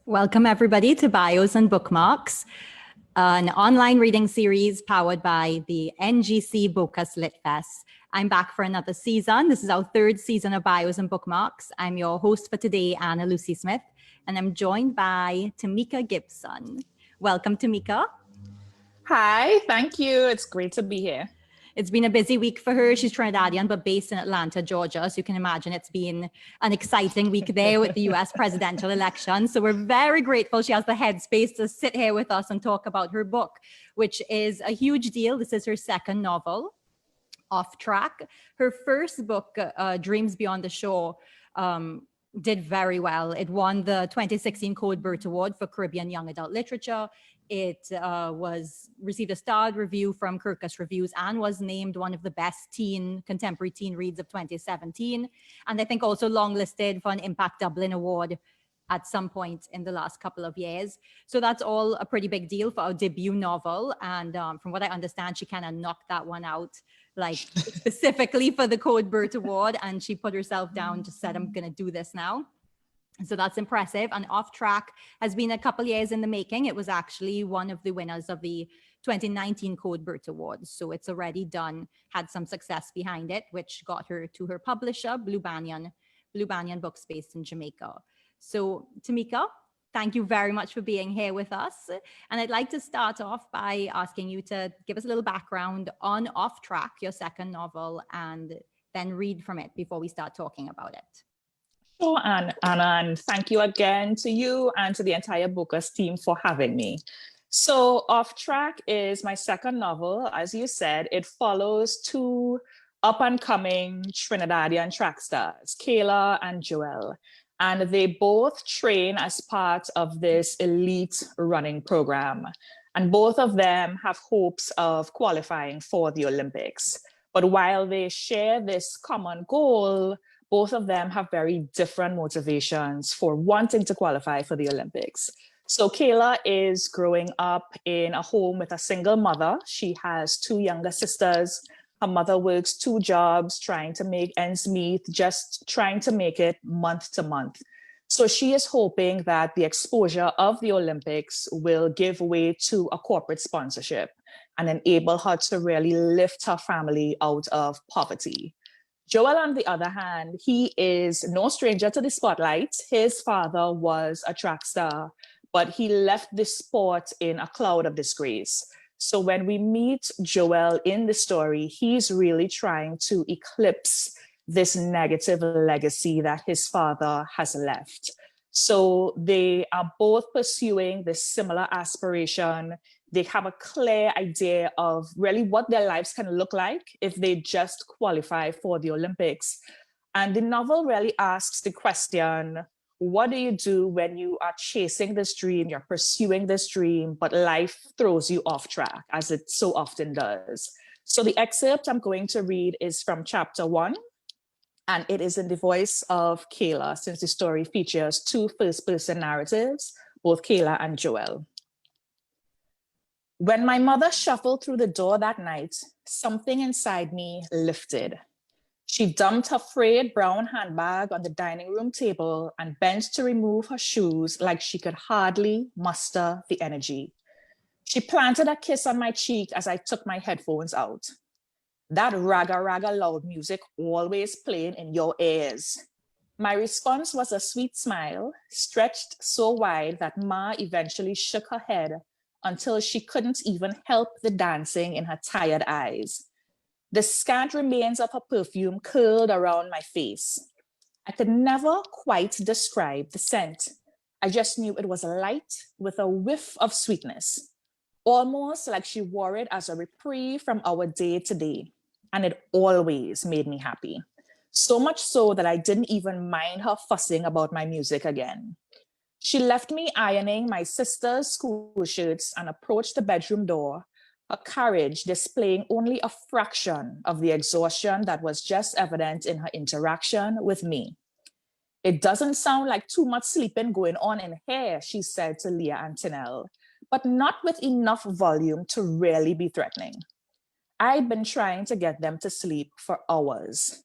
Welcome everybody to Bios and Bookmarks, an online reading series powered by the NGC Bocas Lit Fest. I'm back for another season. This is our third season of Bios and Bookmarks. I'm your host for today, Anna Lucy Smith, and I'm joined by Tamika Gibson. Welcome, Tamika. Hi, thank you. It's great to be here. It's been a busy week for her. She's Trinidadian, but based in Atlanta, Georgia. So you can imagine it's been an exciting week there with the US presidential election. So we're very grateful she has the headspace to sit here with us and talk about her book, which is a huge deal. This is her second novel, Off Track. Her first book, Dreams Beyond the Shore, did very well. It won the 2016 Code Burt Award for Caribbean Young Adult Literature. It received a starred review from Kirkus Reviews and was named one of the best contemporary teen reads of 2017. And I think also longlisted for an Impact Dublin Award at some point in the last couple of years. So that's all a pretty big deal for our debut novel. And from what I understand, she kind of knocked that one out, like specifically for the Code Burt Award. And she put herself down, just said, I'm going to do this now. So that's impressive. And Off Track has been a couple years in the making. It was actually one of the winners of the 2019 Code Burt Awards. So it's already done, had some success behind it, which got her to her publisher, Banyan Books based in Jamaica. So Tamika, thank you very much for being here with us. And I'd like to start off by asking you to give us a little background on Off Track, your second novel, and then read from it before we start talking about it. Sure, Anna, and thank you again to you and to the entire Bocas team for having me. So Off Track is my second novel. As you said, it follows two up-and-coming Trinidadian track stars, Kayla and Joelle. And they both train as part of this elite running program. And both of them have hopes of qualifying for the Olympics. But while they share this common goal, both of them have very different motivations for wanting to qualify for the Olympics. So Kayla is growing up in a home with a single mother. She has two younger sisters. Her mother works two jobs, trying to make ends meet, just trying to make it month to month. So she is hoping that the exposure of the Olympics will give way to a corporate sponsorship and enable her to really lift her family out of poverty. Joel, on the other hand, he is no stranger to the spotlight. His father was a track star, but he left the sport in a cloud of disgrace. So when we meet Joel in the story, he's really trying to eclipse this negative legacy that his father has left. So they are both pursuing this similar aspiration. They have a clear idea of really what their lives can look like if they just qualify for the Olympics. And the novel really asks the question, what do you do when you are chasing this dream, you're pursuing this dream, but life throws you off track, as it so often does? So the excerpt I'm going to read is from chapter 1, and it is in the voice of Kayla, since the story features two first-person narratives, both Kayla and Joel. When my mother shuffled through the door that night, something inside me lifted. She dumped her frayed brown handbag on the dining room table and bent to remove her shoes like she could hardly muster the energy. She planted a kiss on my cheek as I took my headphones out. That raga raga loud music always playing in your ears. My response was a sweet smile, stretched so wide that Ma eventually shook her head until she couldn't even help the dancing in her tired eyes. The scant remains of her perfume curled around my face. I could never quite describe the scent. I just knew it was light with a whiff of sweetness, almost like she wore it as a reprieve from our day to day. And it always made me happy. So much so that I didn't even mind her fussing about my music again. She left me ironing my sister's school shirts and approached the bedroom door, her courage displaying only a fraction of the exhaustion that was just evident in her interaction with me. It doesn't sound like too much sleeping going on in here, she said to Leah and Tinel, but not with enough volume to really be threatening. I'd been trying to get them to sleep for hours.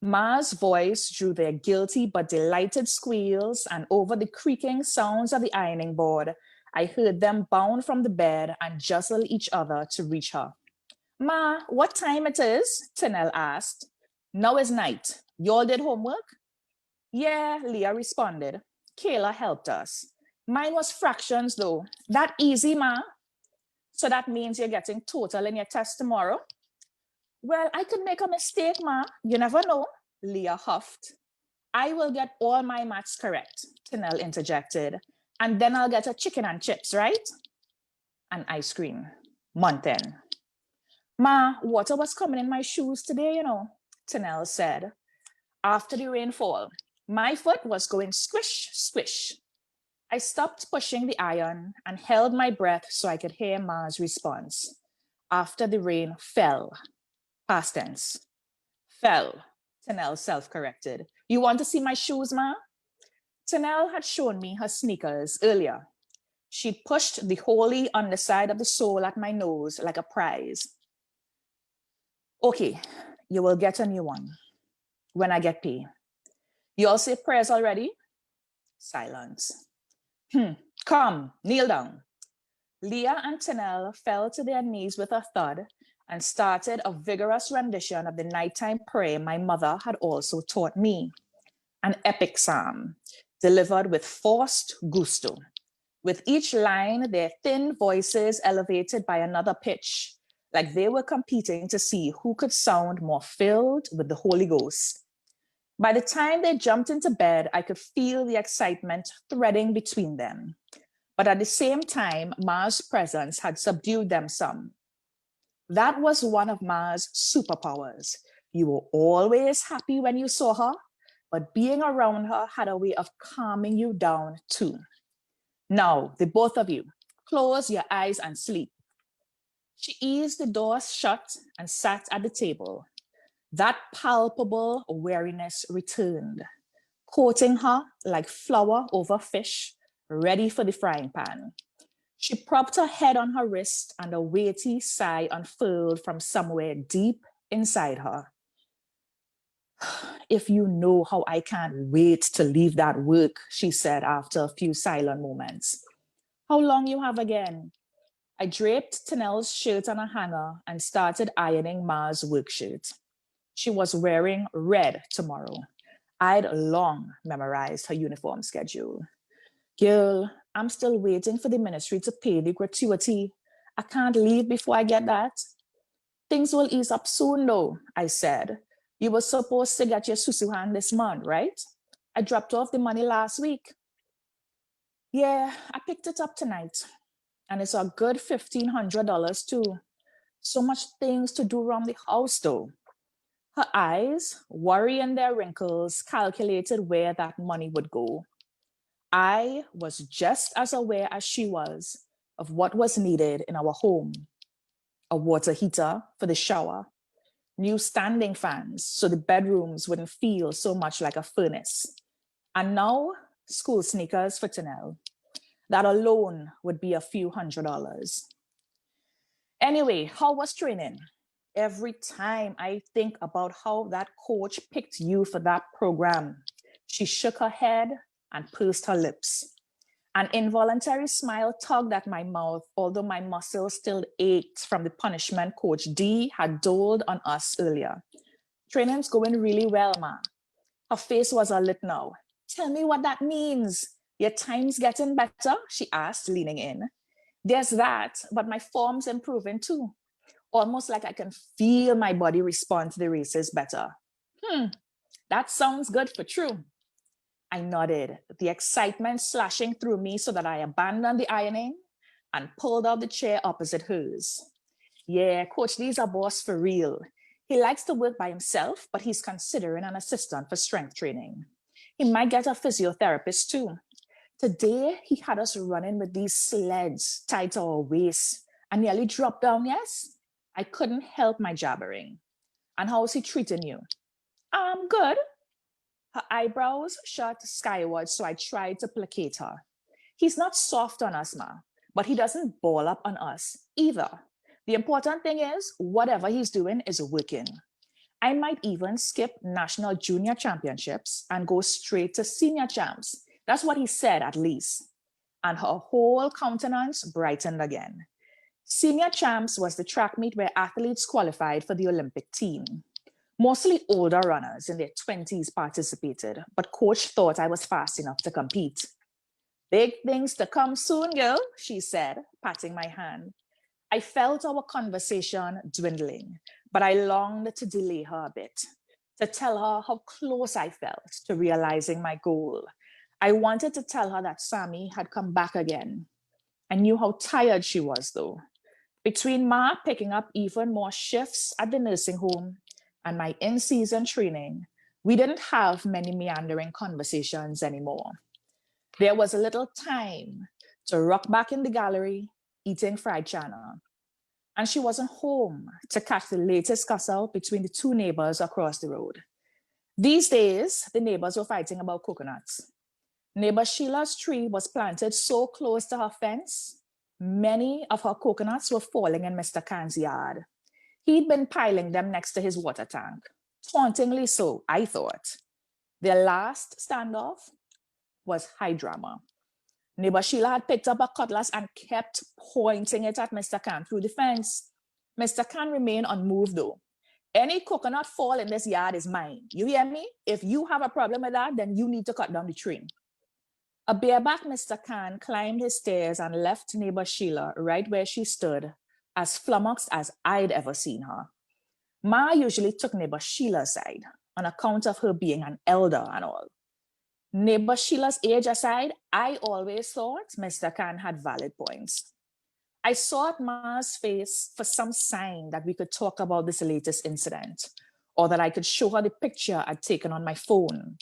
Ma's voice drew their guilty but delighted squeals, and over the creaking sounds of the ironing board, I heard them bound from the bed and jostle each other to reach her. Ma, what time it is? Tanel asked. Now is night. Y'all did homework? Yeah, Leah responded. Kayla helped us. Mine was fractions though. That easy, Ma? So that means you're getting total in your test tomorrow? Well, I could make a mistake, Ma. You never know, Leah huffed. I will get all my maths correct, Tanel interjected. And then I'll get a chicken and chips, right? And ice cream. Month end. Ma, water was coming in my shoes today, Tanel said. After the rainfall, my foot was going squish, squish. I stopped pushing the iron and held my breath so I could hear Ma's response. After the rain fell. Past tense. Fell, Tanel self-corrected. You want to see my shoes, Ma? Tanel had shown me her sneakers earlier. She pushed the holy underside of the sole at my nose like a prize. Okay, you will get a new one when I get paid. You all say prayers already? Silence. Come, kneel down. Leah and Tanel fell to their knees with a thud and started a vigorous rendition of the nighttime prayer my mother had also taught me. An epic psalm, delivered with forced gusto. With each line, their thin voices elevated by another pitch, like they were competing to see who could sound more filled with the Holy Ghost. By the time they jumped into bed, I could feel the excitement threading between them. But at the same time, Ma's presence had subdued them some. That was one of Ma's superpowers. You were always happy when you saw her, but being around her had a way of calming you down too. Now, the both of you, close your eyes and sleep. She eased the door shut and sat at the table. That palpable weariness returned, coating her like flour over fish, ready for the frying pan. She propped her head on her wrist and a weighty sigh unfurled from somewhere deep inside her. If you know how I can't wait to leave that work, she said after a few silent moments. How long you have again? I draped Tanel's shirt on a hanger and started ironing Ma's work shirt. She was wearing red tomorrow. I'd long memorized her uniform schedule. Girl, I'm still waiting for the ministry to pay the gratuity. I can't leave before I get that. Things will ease up soon though, I said. You were supposed to get your susuhan this month, right? I dropped off the money last week. Yeah, I picked it up tonight. And it's a good $1,500 too. So much things to do around the house though. Her eyes, worry in their wrinkles, calculated where that money would go. I was just as aware as she was of what was needed in our home. A water heater for the shower, new standing fans so the bedrooms wouldn't feel so much like a furnace. And now, school sneakers for Tanel. That alone would be a few $100s. Anyway, how was training? Every time I think about how that coach picked you for that program, she shook her head and pursed her lips. An involuntary smile tugged at my mouth, although my muscles still ached from the punishment Coach D had doled on us earlier. Training's going really well, Ma. Her face was alit now. Tell me what that means. Your time's getting better? She asked, leaning in. There's that, but my form's improving too. Almost like I can feel my body respond to the races better. That sounds good for true. I nodded, the excitement slashing through me so that I abandoned the ironing and pulled out the chair opposite hers. Yeah, Coach D's a boss for real. He likes to work by himself, but he's considering an assistant for strength training. He might get a physiotherapist too. Today, he had us running with these sleds tied to our waists and nearly dropped down, yes? I couldn't help my jabbering. And how's he treating you? Good. Her eyebrows shot skyward, so I tried to placate her. He's not soft on us, Ma, but he doesn't ball up on us either. The important thing is, whatever he's doing is working. I might even skip national junior championships and go straight to senior champs. That's what he said, at least. And her whole countenance brightened again. Senior champs was the track meet where athletes qualified for the Olympic team. Mostly older runners in their 20s participated, but coach thought I was fast enough to compete. Big things to come soon, girl, she said, patting my hand. I felt our conversation dwindling, but I longed to delay her a bit, to tell her how close I felt to realizing my goal. I wanted to tell her that Sammy had come back again. I knew how tired she was, though. Between Ma picking up even more shifts at the nursing home and my in-season training, we didn't have many meandering conversations anymore. There was a little time to rock back in the gallery, eating fried chana. And she wasn't home to catch the latest tussle between the two neighbors across the road. These days, the neighbors were fighting about coconuts. Neighbor Sheila's tree was planted so close to her fence, many of her coconuts were falling in Mr. Khan's yard. He'd been piling them next to his water tank, tauntingly so, I thought. Their last standoff was high drama. Neighbor Sheila had picked up a cutlass and kept pointing it at Mr. Khan through the fence. Mr. Khan remained unmoved though. Any coconut fall in this yard is mine. You hear me? If you have a problem with that, then you need to cut down the tree. A bareback Mr. Khan climbed his stairs and left neighbor Sheila right where she stood, as flummoxed as I'd ever seen her. Ma usually took neighbor Sheila's side on account of her being an elder and all. Neighbor Sheila's age aside, I always thought Mr. Khan had valid points. I sought Ma's face for some sign that we could talk about this latest incident, or that I could show her the picture I'd taken on my phone,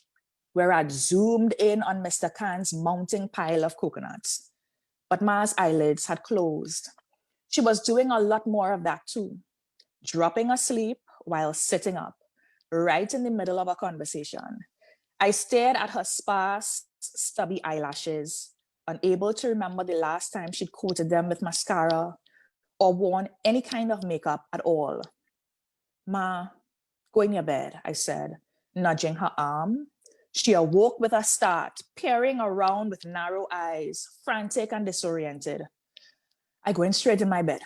where I'd zoomed in on Mr. Khan's mounting pile of coconuts. But Ma's eyelids had closed. She was doing a lot more of that too, dropping asleep while sitting up, right in the middle of a conversation. I stared at her sparse, stubby eyelashes, unable to remember the last time she'd coated them with mascara or worn any kind of makeup at all. Ma, go in your bed, I said, nudging her arm. She awoke with a start, peering around with narrow eyes, frantic and disoriented. I go in straight in my bed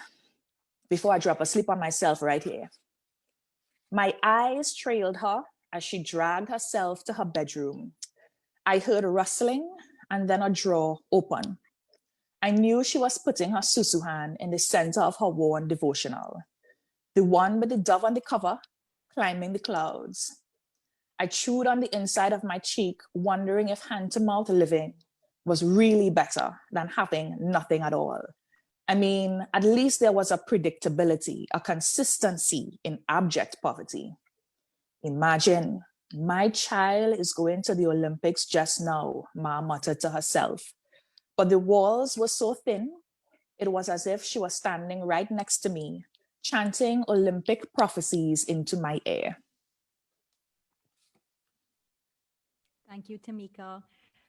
before I drop asleep on myself right here. My eyes trailed her as she dragged herself to her bedroom. I heard a rustling and then a drawer open. I knew she was putting her susu hand in the center of her worn devotional, the one with the dove on the cover, climbing the clouds. I chewed on the inside of my cheek, wondering if hand-to-mouth living was really better than having nothing at all. I mean, at least there was a predictability, a consistency in abject poverty. Imagine, my child is going to the Olympics just now, Ma muttered to herself. But the walls were so thin, it was as if she was standing right next to me, chanting Olympic prophecies into my ear. Thank you, Tamika.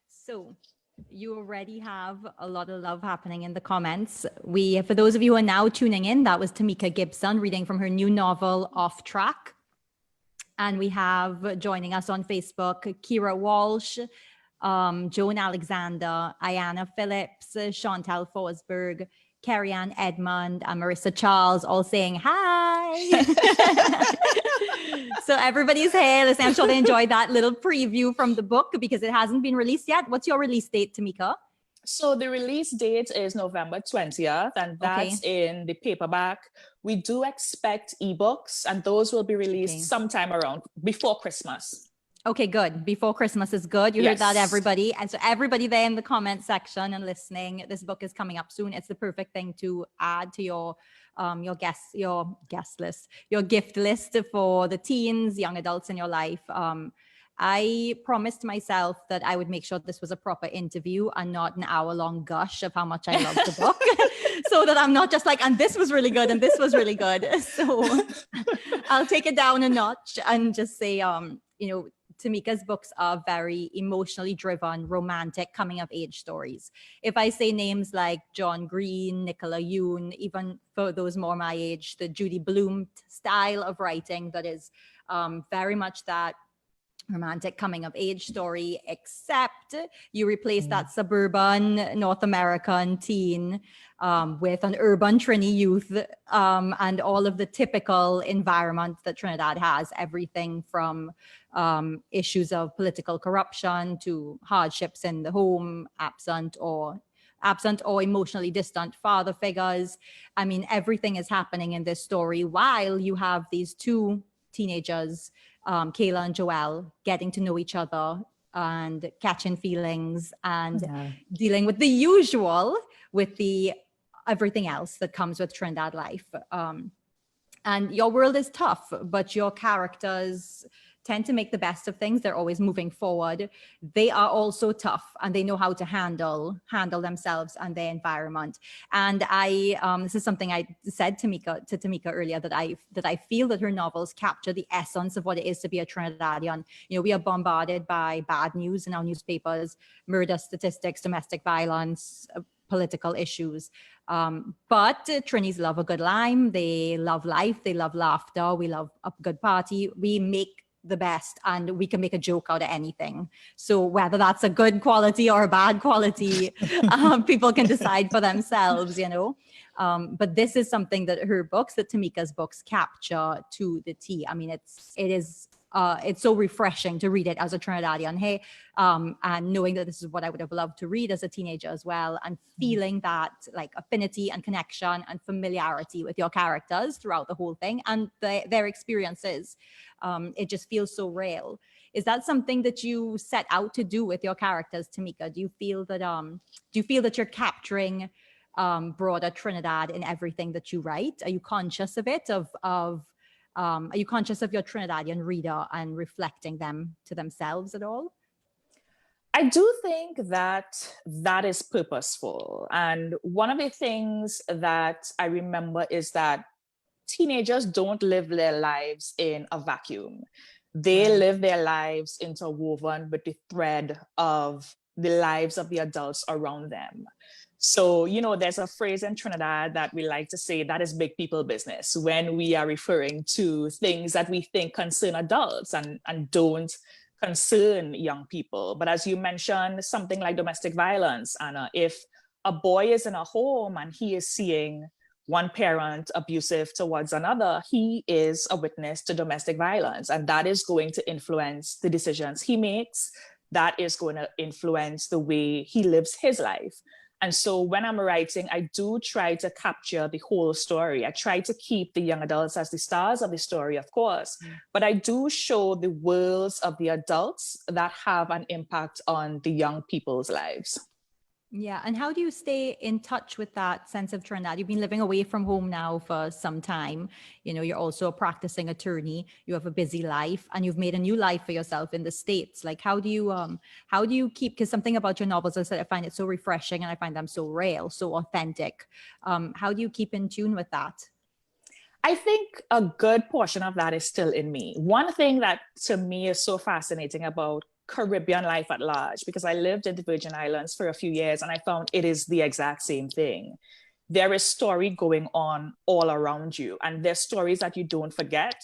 So you already have a lot of love happening in the comments. For those of you who are now tuning in, that was Tamika Gibson reading from her new novel, Off Track. And we have joining us on Facebook, Kira Walsh, Joan Alexander, Ayanna Phillips, Chantal Forsberg, Carrie Ann Edmond, and Marissa Charles all saying hi. So everybody's here. Listen, I'm sure they enjoyed that little preview from the book because it hasn't been released yet. What's your release date, Tamika? So the release date is November 20th, and that's in the paperback. We do expect ebooks, and those will be released sometime around before Christmas. Okay, good. Before Christmas is good. You heard that, everybody. And so everybody there in the comment section and listening, this book is coming up soon. It's the perfect thing to add to your gift list for the teens, young adults in your life. I promised myself that I would make sure this was a proper interview and not an hour-long gush of how much I love the book, so that I'm not just like, and this was really good, and this was really good. So I'll take it down a notch and just say, Tamika's books are very emotionally driven, romantic, coming of age stories. If I say names like John Green, Nicola Yoon, even for those more my age, the Judy Blume style of writing that is very much that romantic coming of age story, except you replace that suburban North American teen with an urban Trini youth and all of the typical environment that Trinidad has, everything from issues of political corruption to hardships in the home, absent or emotionally distant father figures. I mean, everything is happening in this story while you have these two teenagers, Kayla and Joelle, getting to know each other and catching feelings and dealing with the usual, with the everything else that comes with Trinidad life. And your world is tough, but your characters tend to make the best of things. They're always moving forward. They are also tough, and they know how to handle themselves and their environment. And this is something I said to Tamika earlier, that I feel that her novels capture the essence of what it is to be a Trinidadian. You know, we are bombarded by bad news in our newspapers, murder statistics, domestic violence, political issues. But Trinis love a good lime. They love life. They love laughter. We love a good party. We make the best, and we can make a joke out of anything. So whether that's a good quality or a bad quality, people can decide for themselves, you know. But this is something that Tamika's books capture to the T. I mean, it's so refreshing to read it as a Trinidadian, and knowing that this is what I would have loved to read as a teenager as well, and feeling that like affinity and connection and familiarity with your characters throughout the whole thing and their experiences. It just feels so real. Is that something that you set out to do with your characters, Tamika? Do you feel that you're capturing broader Trinidad in everything that you write? Are you conscious of it? Are you conscious of your Trinidadian reader and reflecting them to themselves at all? I do think that is purposeful. And one of the things that I remember is that teenagers don't live their lives in a vacuum. They live their lives interwoven with the thread of the lives of the adults around them. So, you know, there's a phrase in Trinidad that we like to say, that is big people business, when we are referring to things that we think concern adults and don't concern young people. But as you mentioned, something like domestic violence, Anna, if a boy is in a home and he is seeing one parent abusive towards another, he is a witness to domestic violence. And that is going to influence the decisions he makes. That is going to influence the way he lives his life. And so when I'm writing, I do try to capture the whole story. I try to keep the young adults as the stars of the story, of course, but I do show the worlds of the adults that have an impact on the young people's lives. Yeah. And how do you stay in touch with that sense of Trinidad? You've been living away from home now for some time. You know, you're also a practicing attorney. You have a busy life and you've made a new life for yourself in the States. Like, how do you keep, because something about your novels, I said, I find it so refreshing and I find them so real, so authentic. How do you keep in tune with that? I think a good portion of that is still in me. One thing that to me is so fascinating about Caribbean life at large, because I lived in the Virgin Islands for a few years and I found it is the exact same thing. There is story going on all around you, and there's stories that you don't forget,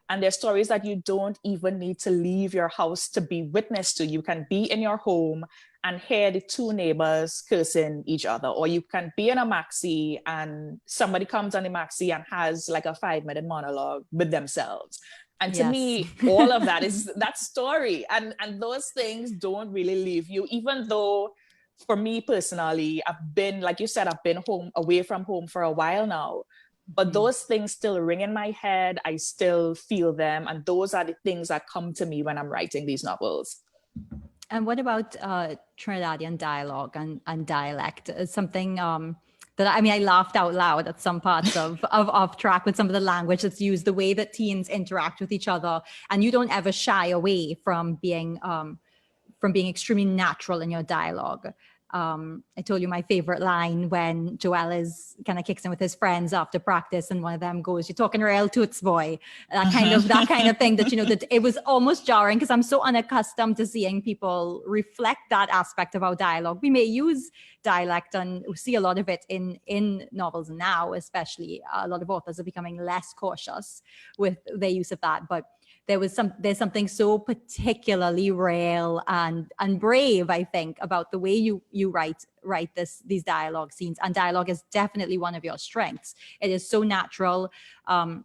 and there's stories that you don't even need to leave your house to be witness to. You can be in your home and hear the two neighbors cursing each other, or you can be in a maxi and somebody comes on the maxi and has like a 5-minute monologue with themselves. And to me, all of that is that story. And those things don't really leave you, even though for me personally, I've been, like you said, I've been away from home for a while now, but those things still ring in my head. I still feel them. And those are the things that come to me when I'm writing these novels. And what about Trinidadian dialogue and dialect? Something I laughed out loud at some parts of Off Track with some of the language that's used, the way that teens interact with each other, and you don't ever shy away from being extremely natural in your dialogue. I told you my favorite line when Joel is kind of kicks in with his friends after practice, and one of them goes, "You're talking real toots, boy." That kind of thing that, that it was almost jarring because I'm so unaccustomed to seeing people reflect that aspect of our dialogue. We may use dialect, and we see a lot of it in novels now, especially a lot of authors are becoming less cautious with their use of that. But there's something so particularly real and brave, I think, about the way you write these dialogue scenes. And dialogue is definitely one of your strengths. It is so natural. And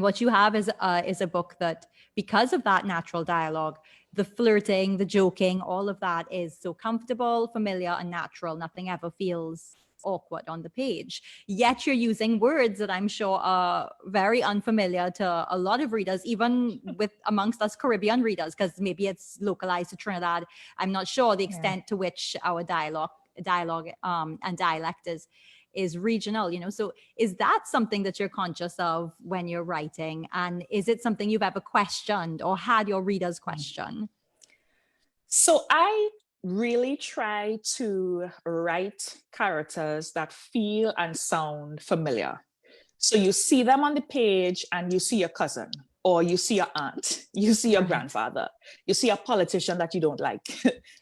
what you have is a book that, because of that natural dialogue, the flirting, the joking, all of that is so comfortable, familiar, and natural. Nothing ever feels awkward on the page. Yet you're using words that I'm sure are very unfamiliar to a lot of readers, even with amongst us Caribbean readers, because maybe it's localized to Trinidad. I'm not sure the extent to which our dialogue and dialect is regional, So is that something that you're conscious of when you're writing? And is it something you've ever questioned or had your readers question? So I really try to write characters that feel and sound familiar. So you see them on the page and you see your cousin, or you see your aunt, you see your grandfather, you see a politician that you don't like.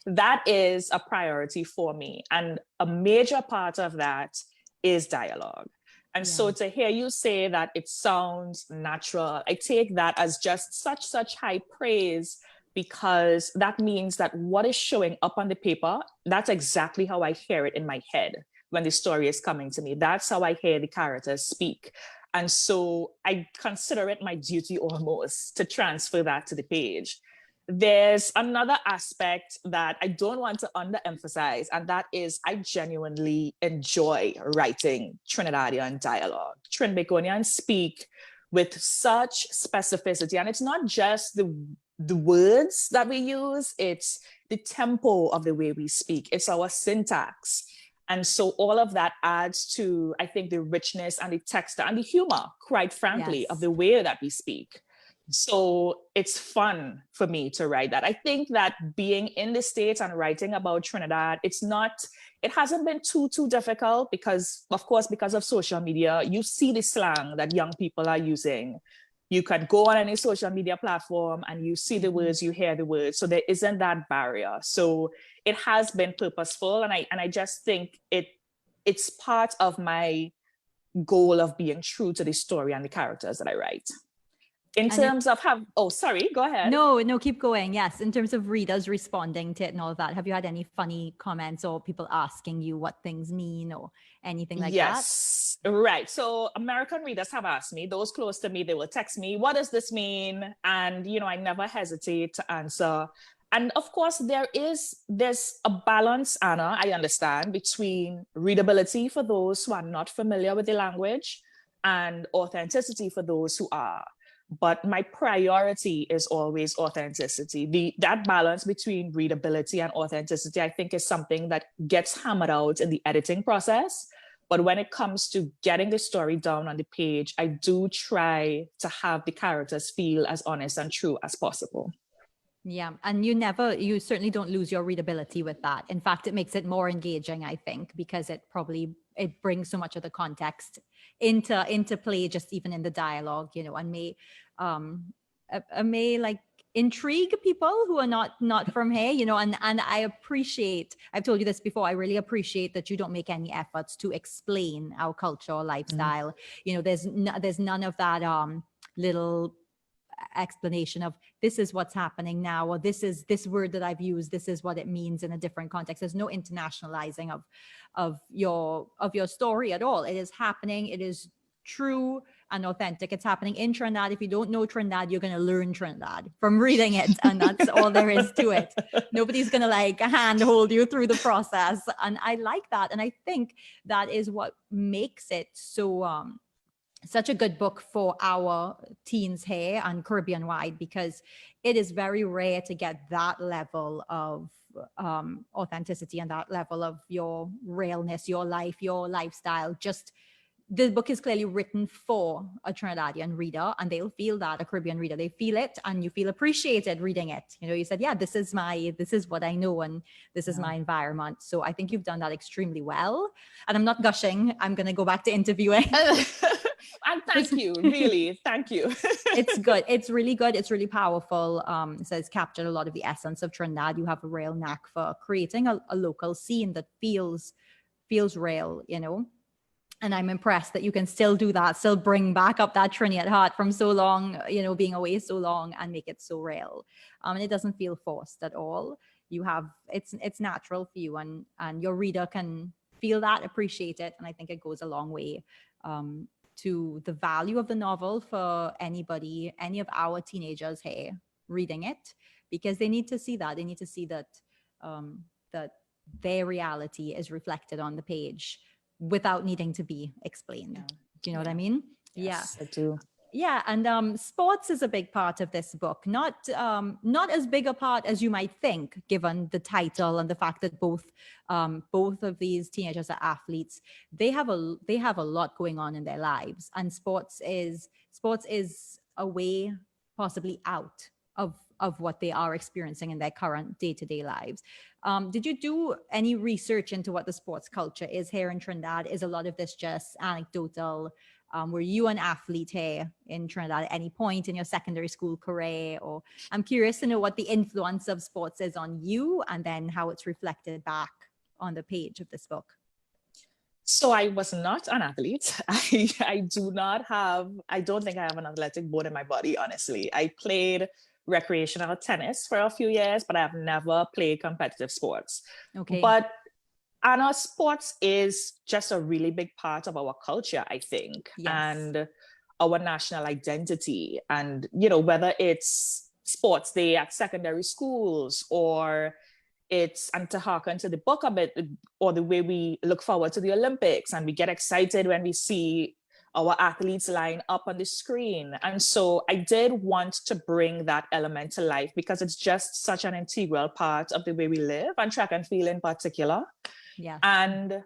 That is a priority for me. And a major part of that is dialogue. And so to hear you say that it sounds natural, I take that as just such high praise, because that means that what is showing up on the paper, that's exactly how I hear it in my head when the story is coming to me. That's how I hear the characters speak. And so I consider it my duty almost to transfer that to the page. There's another aspect that I don't want to underemphasize, and that is I genuinely enjoy writing Trinidadian dialogue. Trinbagonians speak with such specificity, and it's not just the words that we use, it's the tempo of the way we speak, it's our syntax. And so all of that adds to, I think, the richness and the texture and the humor, quite frankly, of the way that we speak. So it's fun for me to write that. I think that being in the States and writing about Trinidad, it hasn't been too difficult because, of course, because of social media, you see the slang that young people are using. You can go on any social media platform and you see the words, you hear the words. So there isn't that barrier. So it has been purposeful. And I just think it's part of my goal of being true to the story and the characters that I write. In terms of sorry, go ahead. No, keep going. Yes. In terms of readers responding to it and all of that, have you had any funny comments or people asking you what things mean or anything like that? Yes, right. So American readers have asked me, those close to me, they will text me, what does this mean? And, I never hesitate to answer. And of course, there's a balance, Anna, I understand, between readability for those who are not familiar with the language and authenticity for those who are. But my priority is always authenticity. That balance between readability and authenticity, I think, is something that gets hammered out in the editing process. But when it comes to getting the story down on the page, I do try to have the characters feel as honest and true as possible. Yeah. And you certainly don't lose your readability with that. In fact, it makes it more engaging, I think, because it brings so much of the context into play, just even in the dialogue, and may like intrigue people who are not from here, and I appreciate, I've told you this before, I really appreciate that you don't make any efforts to explain our culture or lifestyle. There's none of that little explanation of this is what's happening now, or this word that I've used, this is what it means in a different context. There's no internationalizing of your story at all. It is happening. It is true and authentic. It's happening in Trinidad. If you don't know Trinidad, you're going to learn Trinidad from reading it, and that's all there is to it. Nobody's going to handhold you through the process, and I like that. And I think that is what makes it so such a good book for our teens here and Caribbean wide, because it is very rare to get that level of authenticity and that level of your realness, your life, your lifestyle, just the book is clearly written for a Trinidadian reader, and they'll feel that, a Caribbean reader, they feel it, and you feel appreciated reading it. You know, you said, yeah, this is what I know, and this is my environment. So I think you've done that extremely well. And I'm not gushing. I'm going to go back to interviewing. And thank you, really, thank you. It's good. It's really good. It's really powerful. It says captured a lot of the essence of Trinidad. You have a real knack for creating a local scene that feels real, you know. And I'm impressed that you can still do that, still bring back up that Trini at heart from so long, you know, being away so long, and make it so real. And it doesn't feel forced at all. You have, it's natural for you, and your reader can feel that, appreciate it. And I think it goes a long way to the value of the novel for anybody, any of our teenagers here reading it, because they need to see that. They need to see that, that their reality is reflected on the page without needing to be explained. Do you know what I mean? Yes, I do. Yeah, and sports is a big part of this book. Not as big a part as you might think, given the title and the fact that both of these teenagers are athletes. They have a lot going on in their lives, and sports is a way possibly out of what they are experiencing in their current day-to-day lives. Did you do any research into what the sports culture is here in Trinidad? Is a lot of this just anecdotal? Were you an athlete here in Trinidad at any point in your secondary school career? Or I'm curious to know what the influence of sports is on you, and then how it's reflected back on the page of this book. So I was not an athlete. I don't think I have an athletic bone in my body, honestly. I played recreational tennis for a few years, but I have never played competitive sports. Okay. But Anna, sports is just a really big part of our culture, I think, Yes. and our national identity. And, you know, whether it's sports day at secondary schools, or and to hearken to the book a bit, or the way we look forward to the Olympics and we get excited when we see our athletes line up on the screen. And so I did want to bring that element to life, because it's just such an integral part of the way we live, and track and field in particular. Yes. And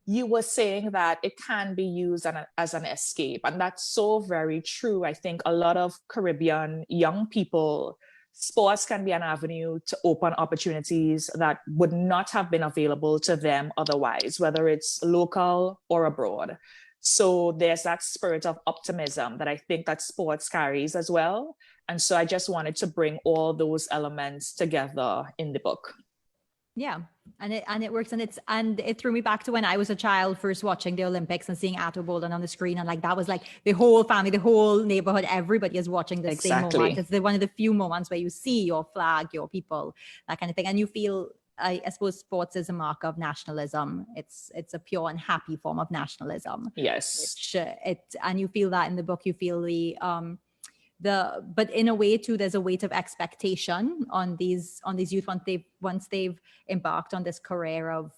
you were saying that it can be used as an escape. And that's so very true. I think a lot of Caribbean young people, sports can be an avenue to open opportunities that would not have been available to them otherwise, whether it's local or abroad. So there's that spirit of optimism that I think that sports carries as well. And so I just wanted to bring all those elements together in the book. Yeah, and it works, and it threw me back to when I was a child, first watching the Olympics and seeing Ato Boldon on the screen, and like that was like the whole family, the whole neighborhood, everybody is watching the same moment. It's one of the few moments where you see your flag, your people, that kind of thing, and you feel. I suppose sports is a mark of nationalism. It's a pure and happy form of nationalism. Yes. And you feel that in the book. You feel but in a way too, there's a weight of expectation on these youth once they've embarked on this career of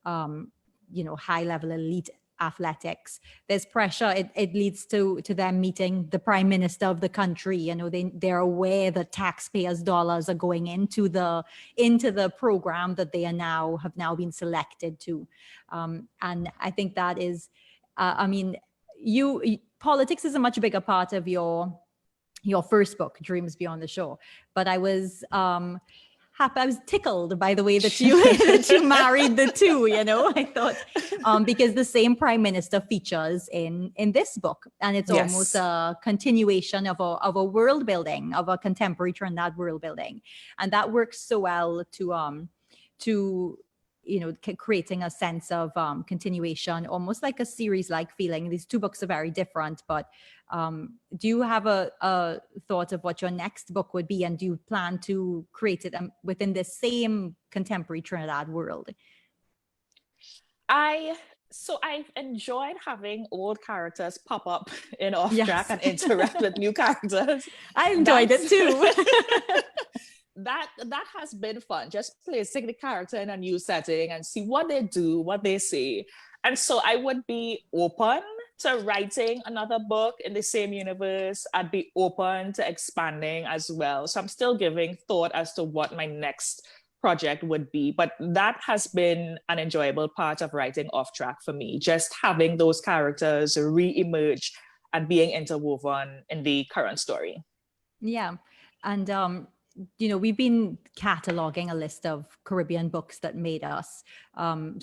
high level elite athletics. There's pressure. It leads to them meeting the prime minister of the country. You know, they're aware that taxpayers' dollars are going into the program that they have now been selected to, and I think that is, politics is a much bigger part of your first book, Dreams Beyond the Shore. But I was happy. I was tickled by the way that you married the two. You know, I thought because the same prime minister features in this book, and it's almost a continuation of a world building, of a contemporary Trinidad world building, and that works so well to creating a sense of continuation, almost like a series-like feeling. These two books are very different, but do you have a thought of what your next book would be, and do you plan to create it within the same contemporary Trinidad world? So I've enjoyed having old characters pop up in Off Track and interact with new characters. I enjoyed it too. That has been fun, just placing the character in a new setting and see what they do, what they say. And so I would be open to writing another book in the same universe. I'd be open to expanding as well. So I'm still giving thought as to what my next project would be, but that has been an enjoyable part of writing Off Track for me, just having those characters re-emerge and being interwoven in the current story. Yeah. And, we've been cataloging a list of Caribbean books that made us.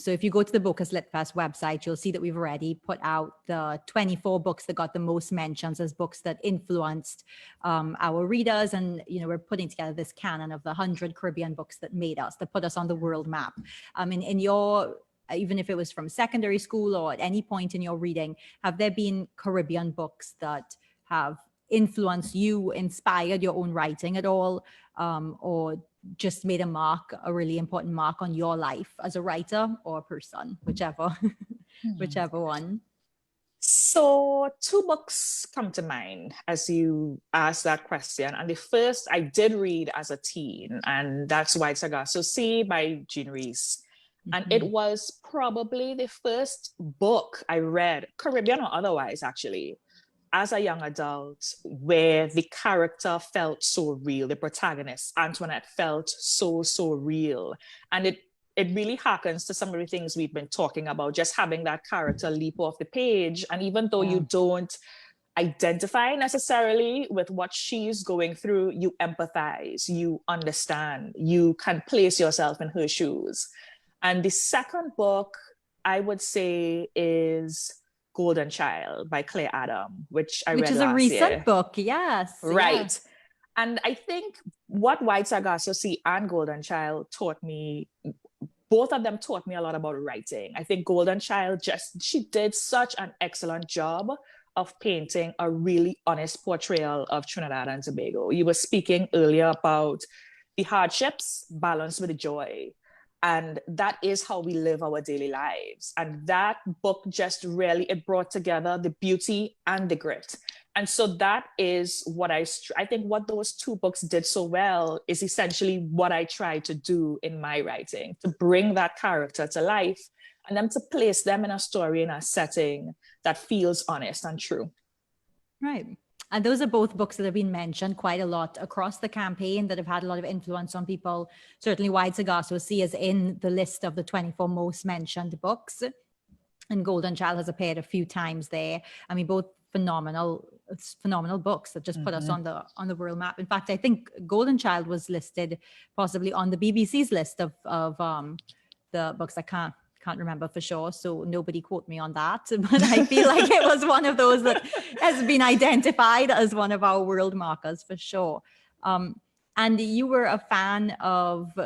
So if you go to the Bocas Lit Fest website, you'll see that we've already put out the 24 books that got the most mentions as books that influenced our readers. And, we're putting together this canon of the 100 Caribbean books that made us, that put us on the world map. In your, even if it was from secondary school or at any point in your reading, have there been Caribbean books that have influenced you, inspired your own writing at all, or just made a really important mark on your life as a writer or a person, whichever one? So 2 books come to mind as you ask that question. And the first I did read as a teen, and that's White Sargasso Sea by Jean Rhys. And it was probably the first book I read, Caribbean or otherwise actually, as a young adult, where the character felt so real. The protagonist, Antoinette, felt so real. And it really harkens to some of the things we've been talking about, just having that character leap off the page. And even though you don't identify necessarily with what she's going through, you empathize, you understand, you can place yourself in her shoes. And the second book, I would say, is Golden Child by Claire Adam, which I read last year. Which is a recent book, yes. Right. Yeah. And I think what White Sargasso Sea and Golden Child taught me, both of them taught me a lot about writing. I think Golden Child she did such an excellent job of painting a really honest portrayal of Trinidad and Tobago. You were speaking earlier about the hardships balanced with the joy. And that is how we live our daily lives. And that book just really, it brought together the beauty and the grit. And so that is what I think what those 2 books did so well is essentially what I try to do in my writing, to bring that character to life and then to place them in a story, in a setting that feels honest and true. Right. And those are both books that have been mentioned quite a lot across the campaign, that have had a lot of influence on people. Certainly White Sargasso Sea is in the list of the 24 most mentioned books. And Golden Child has appeared a few times there. I mean, both phenomenal books that just put us on the world map. In fact, I think Golden Child was listed possibly on the BBC's list of the books. I can't remember for sure, so nobody quote me on that, but I feel like it was one of those that has been identified as one of our world markers for sure. And you were a fan of,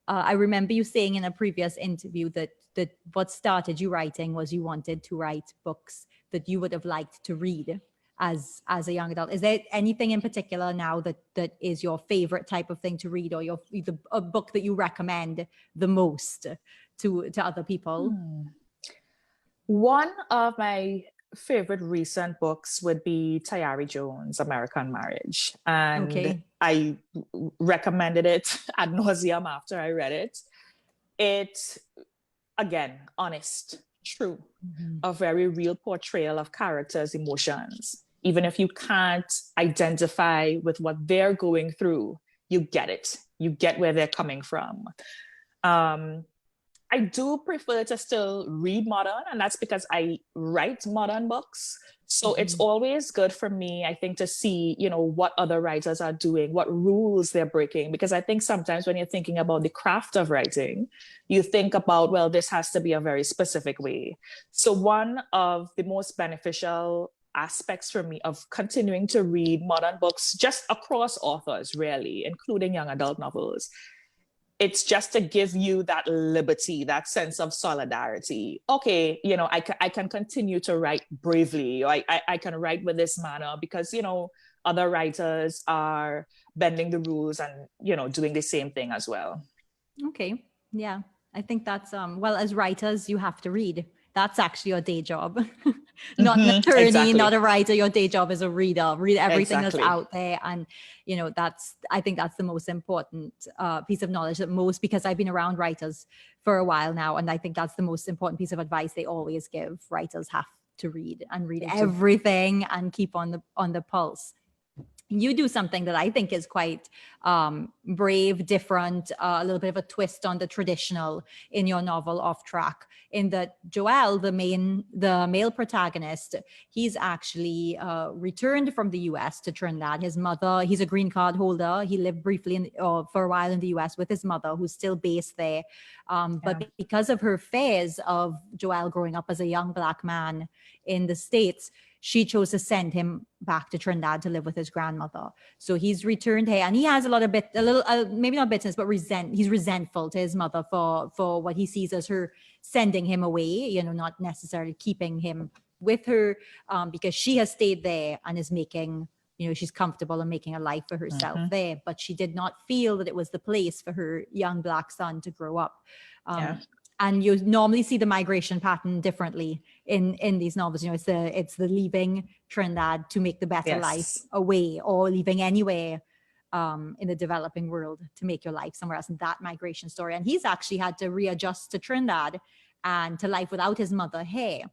I remember you saying in a previous interview that what started you writing was you wanted to write books that you would have liked to read as a young adult. Is there anything in particular now that is your favorite type of thing to read, or a book that you recommend the most to other people? One of my favorite recent books would be Tayari Jones' American Marriage. And I recommended it ad nauseum after I read it. It, again, honest, true, a very real portrayal of characters' emotions. Even if you can't identify with what they're going through, you get it. You get where they're coming from. I do prefer to still read modern, and that's because I write modern books. So it's always good for me, I think, to see, what other writers are doing, what rules they're breaking. Because I think sometimes when you're thinking about the craft of writing, you think about, well, this has to be a very specific way. So one of the most beneficial aspects for me of continuing to read modern books, just across authors, really, including young adult novels, it's just to give you that liberty, that sense of solidarity. Okay, I can continue to write bravely, or I can write with this manner because, other writers are bending the rules and, doing the same thing as well. Okay, yeah. I think that's, well, as writers, you have to read. That's actually your day job. Not an attorney, not a writer. Your day job is a reader. Read everything that's out there. And, I think that's the most important piece of knowledge because I've been around writers for a while now. And I think that's the most important piece of advice they always give. Writers have to read everything and keep on the pulse. you do something that I think is quite brave, different, a little bit of a twist on the traditional in your novel Off Track, in that Joel, the male protagonist, he's actually returned from the US to Trinidad. His mother, he's a green card holder. He lived briefly for a while in the US with his mother, who's still based there. But because of her fears of Joel growing up as a young Black man in the States, she chose to send him back to Trinidad to live with his grandmother. So he's returned here, and he has maybe not bitterness, but he's resentful to his mother for what he sees as her sending him away, not necessarily keeping him with her, because she has stayed there and is making, she's comfortable and making a life for herself there, but she did not feel that it was the place for her young Black son to grow up. And you normally see the migration pattern differently in these novels. It's the leaving Trinidad to make the better life away, or leaving anywhere in the developing world to make your life somewhere else, and that migration story. And he's actually had to readjust to Trinidad and to life without his mother here.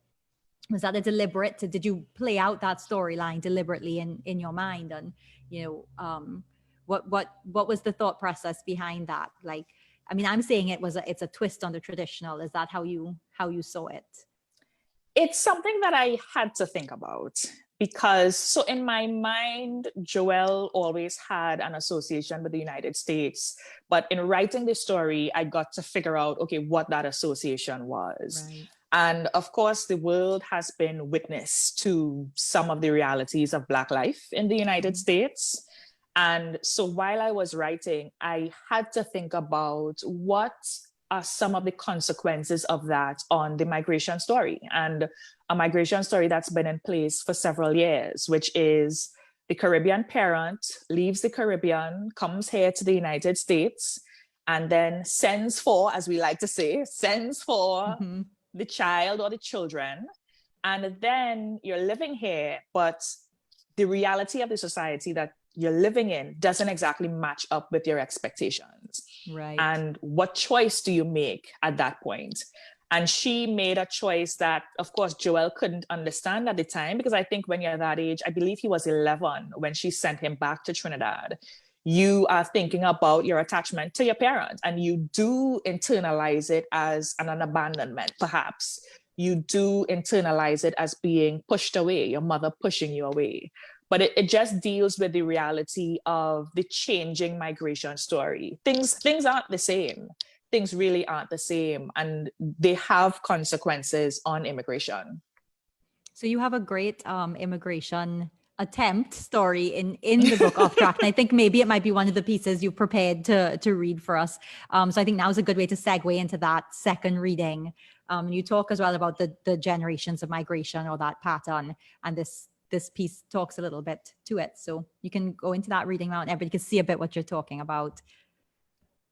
Was that did you play out that storyline deliberately in your mind? And, what was the thought process behind that? Like, I mean, I'm saying it's a twist on the traditional. Is that how you saw it? It's something that I had to think about, because so in my mind, Joel always had an association with the United States. But in writing the story, I got to figure out, okay, what that association was. Right. And of course, the world has been witness to some of the realities of Black life in the United States. And so while I was writing, I had to think about what are some of the consequences of that on the migration story, and a migration story that's been in place for several years, which is the Caribbean parent leaves the Caribbean, comes here to the United States, and then sends for, as we like to say, the child or the children. And then you're living here, but the reality of the society that you're living in doesn't exactly match up with your expectations. Right. And what choice do you make at that point? And she made a choice that, of course, Joel couldn't understand at the time, because I think when you're that age, I believe he was 11 when she sent him back to Trinidad. You are thinking about your attachment to your parent, and you do internalize it as an abandonment, perhaps. You do internalize it as being pushed away, your mother pushing you away. But it just deals with the reality of the changing migration story. Things aren't the same. Things really aren't the same, and they have consequences on immigration. So you have a great immigration attempt story in the book Off Track. And I think maybe it might be one of the pieces you've prepared to read for us. So I think now is a good way to segue into that second reading. You talk as well about the generations of migration, or that pattern, and this piece talks a little bit to it. So you can go into that reading now and everybody can see a bit what you're talking about.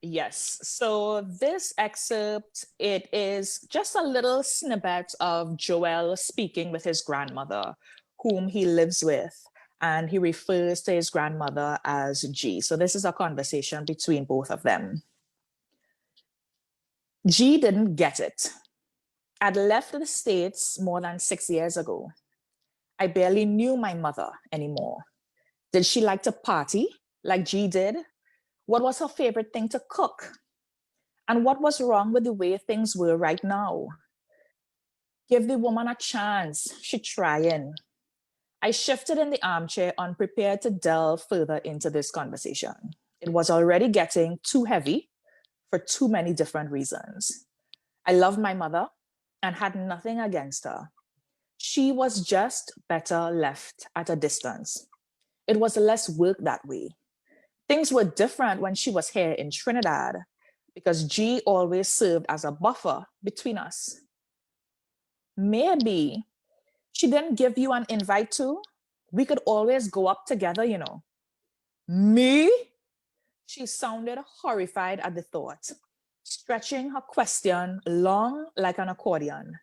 Yes. So this excerpt, it is just a little snippet of Joel speaking with his grandmother, whom he lives with, and he refers to his grandmother as G. So this is a conversation between both of them. G didn't get it. I'd left the States more than 6 years ago. I barely knew my mother anymore. Did she like to party like G did? What was her favorite thing to cook? And what was wrong with the way things were right now? Give the woman a chance, she's trying. I shifted in the armchair, unprepared to delve further into this conversation. It was already getting too heavy for too many different reasons. I loved my mother and had nothing against her. She was just better left at a distance. It was less work that way. Things were different when she was here in Trinidad, because G always served as a buffer between us. Maybe she didn't give you an invite to? We could always go up together, you know. Me? She sounded horrified at the thought, stretching her question long like an accordion,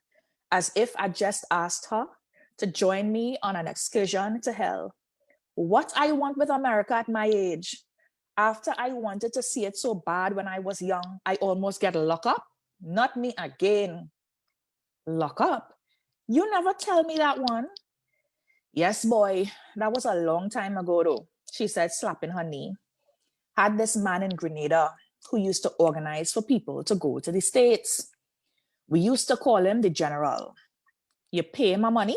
as if I just asked her to join me on an excursion to hell. What I want with America at my age? After I wanted to see it so bad when I was young, I almost get locked up. Not me again. Lock up? You never tell me that one. Yes, boy, that was a long time ago though. she said, slapping her knee, had this man in Grenada who used to organize for people to go to the States. We used to call him the general. You pay him money,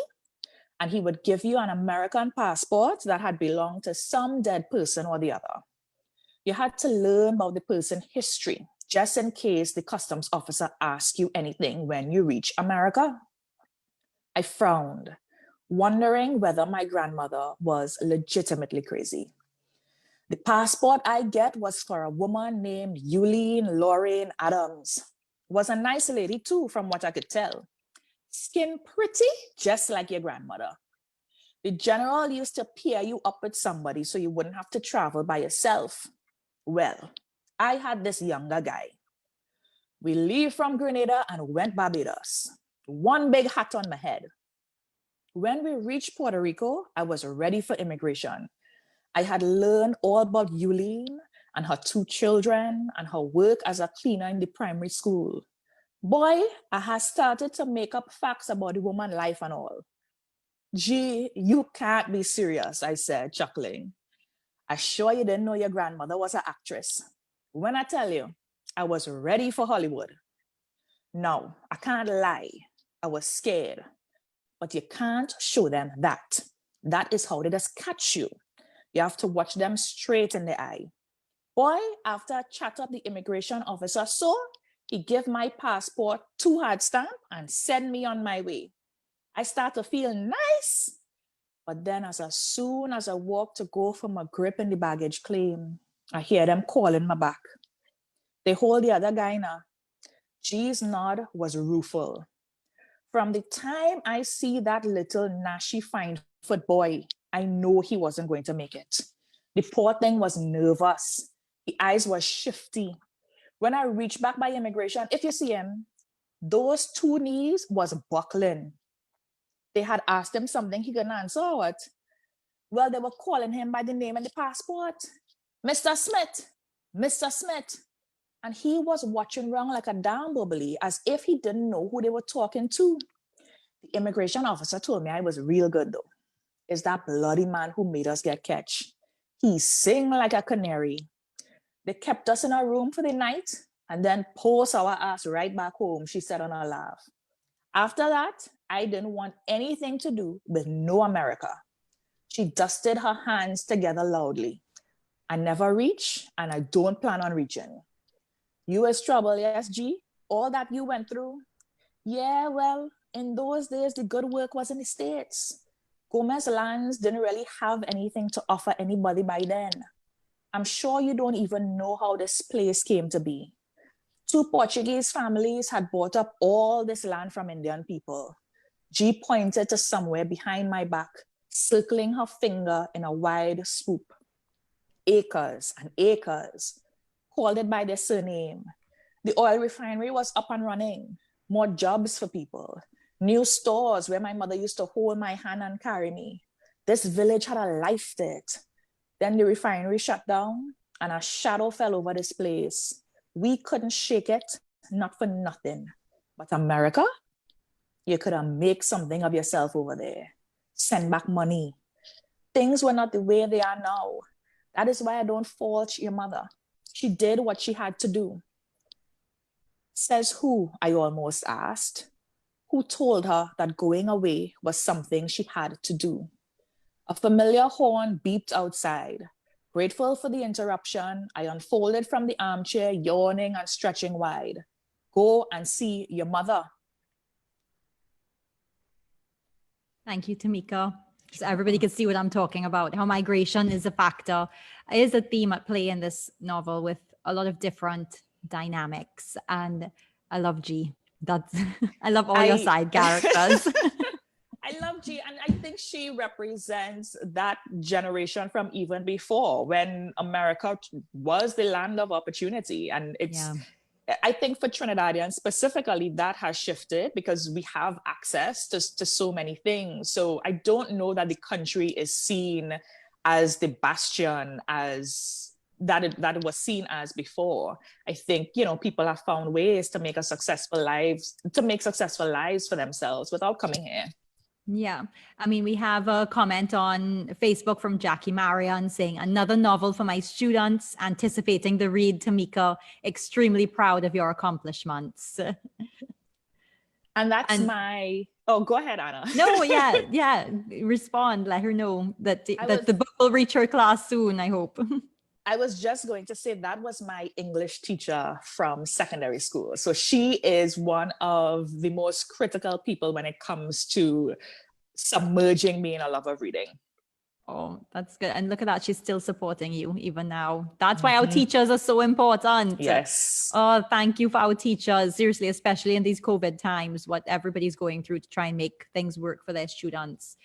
and he would give you an American passport that had belonged to some dead person or the other. You had to learn about the person's history, just in case the customs officer asked you anything when you reach America. I frowned, wondering whether my grandmother was legitimately crazy. The passport I get was for a woman named Eulene Lorraine Adams. Was a nice lady too, from what I could tell. Skin pretty, just like your grandmother. The general used to pair you up with somebody so you wouldn't have to travel by yourself. Well, I had this younger guy. We leave from Grenada and went Barbados. One big hat on my head. When we reached Puerto Rico, I was ready for immigration. I had learned all about Eulene and her 2 children and her work as a cleaner in the primary school. Boy, I had started to make up facts about the woman's life and all. Gee, you can't be serious, I said, chuckling. I'm sure you didn't know your grandmother was an actress. When I tell you, I was ready for Hollywood. No, I can't lie. I was scared. But you can't show them that. That is how they just catch you. You have to watch them straight in the eye. Boy, after I chat up the immigration officer, so he gave my passport 2 hard stamp and sent me on my way. I start to feel nice. But then as soon as I walk to go for my grip in the baggage claim, I hear them calling my back. They hold the other guy now. G's nod was rueful. From the time I see that little nashy fine foot boy, I know he wasn't going to make it. The poor thing was nervous. The eyes were shifty. When I reached back by immigration, if you see him, those 2 knees was buckling. They had asked him something he couldn't answer or what? Well, they were calling him by the name in the passport. Mr. Smith, Mr. Smith. And he was watching around like a damn bubbly, as if he didn't know who they were talking to. The immigration officer told me I was real good though. It's that bloody man who made us get catch. He sing like a canary. They kept us in our room for the night and then post our ass right back home, she said on her laugh. After that, I didn't want anything to do with no America. She dusted her hands together loudly. I never reach, and I don't plan on reaching. U.S. trouble, yes, G? All that you went through? Yeah, well, in those days, the good work was in the States. Gomez Lands didn't really have anything to offer anybody by then. I'm sure you don't even know how this place came to be. 2 Portuguese families had bought up all this land from Indian people. G pointed to somewhere behind my back, circling her finger in a wide swoop. Acres and acres, called it by their surname. The oil refinery was up and running. More jobs for people. New stores where my mother used to hold my hand and carry me. This village had a life to it. Then the refinery shut down and a shadow fell over this place. We couldn't shake it, not for nothing. But America? You could have made something of yourself over there. Send back money. Things were not the way they are now. That is why I don't fault your mother. She did what she had to do. Says who, I almost asked. Who told her that going away was something she had to do? A familiar horn beeped outside. Grateful for the interruption, I unfolded from the armchair, yawning and stretching wide. Go and see your mother. Thank you, Tamika. So everybody can see what I'm talking about, how migration is a factor, is a theme at play in this novel with a lot of different dynamics. And I love G. That's I love all your side characters. I love G, and I think she represents that generation from even before, when America was the land of opportunity. And it's, I think for Trinidadians specifically, that has shifted because we have access to so many things. So I don't know that the country is seen as the bastion as that it was seen as before. I think, you know, people have found ways to make successful lives for themselves without coming here. Yeah. I mean, we have a comment on Facebook from Jackie Marion saying, another novel for my students, anticipating the read, Tamika, extremely proud of your accomplishments. And that's And oh, go ahead, Anna. no, yeah, respond, let her know that the book will reach her class soon, I hope. I was just going to say that was my English teacher from secondary school. So she is one of the most critical people when it comes to submerging me in a love of reading. Oh, that's good. And look at that. She's still supporting you even now. That's why our teachers are so important. Yes. Oh, thank you for our teachers. Seriously, especially in these COVID times, what everybody's going through to try and make things work for their students.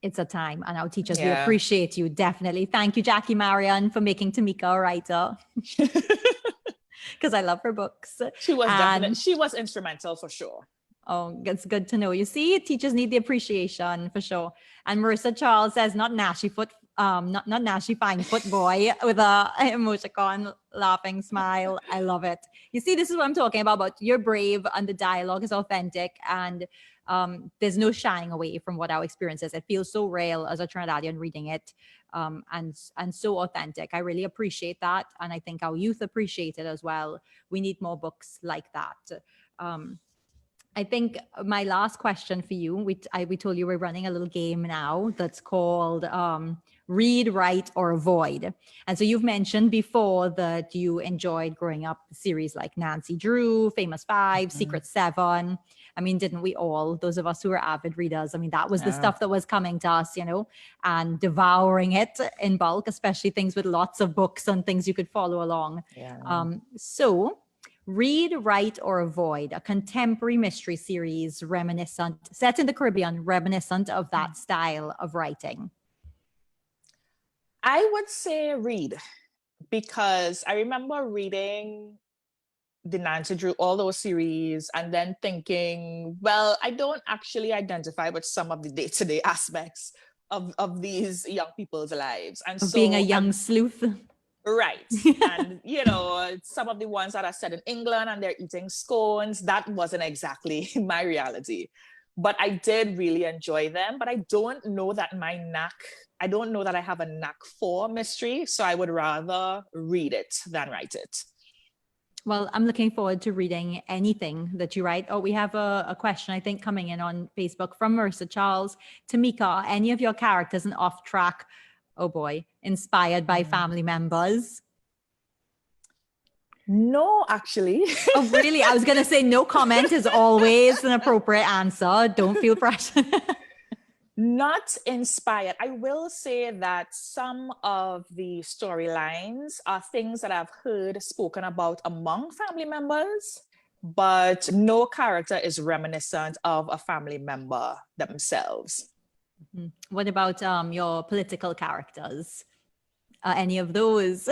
It's a time, and our teachers, we appreciate you. Definitely. Thank you, Jackie Marion, for making Tamika a writer. Because I love her books. She was instrumental for sure. Oh, it's good to know. You see, teachers need the appreciation for sure. And Marissa Charles says, not Nashy Fine Foot Boy with a emoticon laughing smile. I love it. You see, this is what I'm talking about. But you're brave and the dialogue is authentic, and there's no shying away from what our experience is. It feels so real as a Trinidadian reading it, and so authentic. I really appreciate that, and I think our youth appreciate it as well. We need more books like that. I think my last question for you, we told you we're running a little game now that's called Read, Write, or Avoid. And so you've mentioned before that you enjoyed growing up series like Nancy Drew, Famous Five, Secret Seven. I mean, didn't we all, those of us who are avid readers? I mean, that was the stuff that was coming to us, and devouring it in bulk, especially things with lots of books and things you could follow along. Yeah. So Read, Write, or Avoid, a contemporary mystery series set in the Caribbean, reminiscent of that style of writing. I would say read, because I remember reading the Nancy Drew, all those series, and then thinking, well, I don't actually identify with some of the day-to-day aspects of these young people's lives. And of being a young sleuth. Right. And, some of the ones that are set in England and they're eating scones, that wasn't exactly my reality. But I did really enjoy them. But I don't know that I don't know that I have a knack for mystery. So I would rather read it than write it. Well, I'm looking forward to reading anything that you write. Oh, we have a question, I think, coming in on Facebook from Marissa Charles. Tamika, are any of your characters an off track, oh boy, inspired by family members? No, actually. Oh, really? I was going to say no comment is always an appropriate answer. Don't feel pressure. Not inspired. I will say that some of the storylines are things that I've heard spoken about among family members, but no character is reminiscent of a family member themselves. What about your political characters? Any of those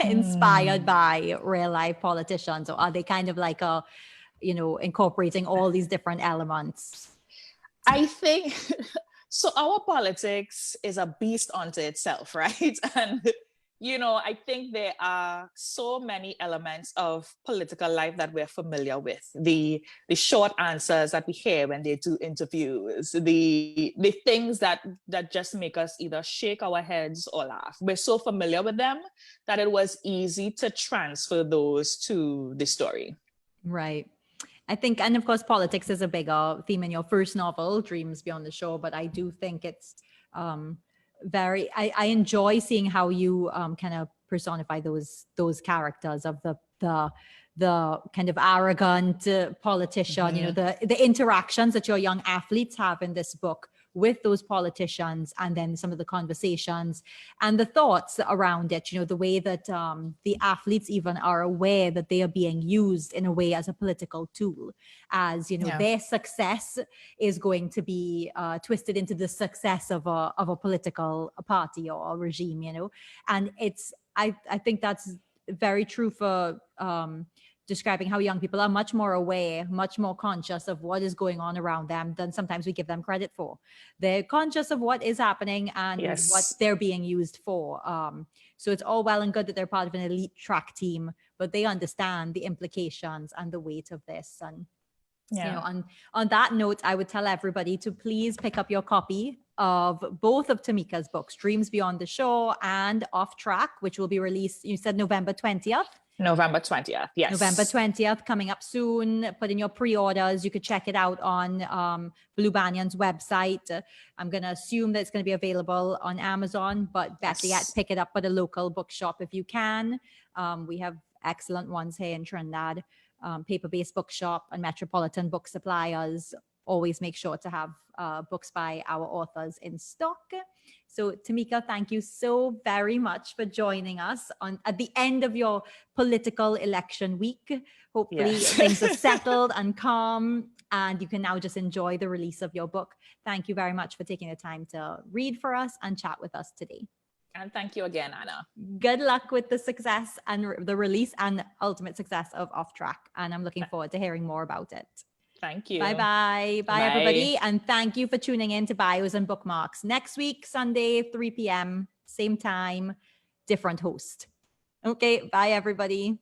inspired by real life politicians, or are they kind of like incorporating all these different elements? I think so. Our politics is a beast unto itself, right? And I think there are so many elements of political life that we're familiar with. The short answers that we hear when they do interviews, the things that just make us either shake our heads or laugh. We're so familiar with them that it was easy to transfer those to the story. Right. I think, and of course, politics is a bigger theme in your first novel, Dreams Beyond the Shore, but I do think it's I enjoy seeing how you kind of personify those characters of the kind of arrogant politician, the interactions that your young athletes have in this book with those politicians, and then some of the conversations and the thoughts around it, the way that the athletes even are aware that they are being used in a way as a political tool, as their success is going to be twisted into the success of a political party or a regime, and it's I think that's very true for describing how young people are much more aware, much more conscious of what is going on around them than sometimes we give them credit for. They're conscious of what is happening and what they're being used for. So it's all well and good that they're part of an elite track team, but they understand the implications and the weight of this. And You know, on that note, I would tell everybody to please pick up your copy of both of Tamika's books, Dreams Beyond the Shore and Off Track, which will be released, you said November 20th? November 20th, yes. November 20th, coming up soon. Put in your pre-orders. You could check it out on Blue Banyan's website. I'm going to assume that it's going to be available on Amazon, but better yet, pick it up at a local bookshop if you can. We have excellent ones here in Trinidad. Paper-based bookshop and Metropolitan Book Suppliers always make sure to have books by our authors in stock. So Tamika, thank you so very much for joining us at the end of your political election week. Hopefully things are settled and calm, and you can now just enjoy the release of your book. Thank you very much for taking the time to read for us and chat with us today. And thank you again, Anna. Good luck with the success and the release and ultimate success of Off Track. And I'm looking forward to hearing more about it. Thank you. Bye-bye. Bye, everybody. And thank you for tuning in to Bios and Bookmarks. Next week, Sunday, 3 p.m., same time, different host. Okay, bye, everybody.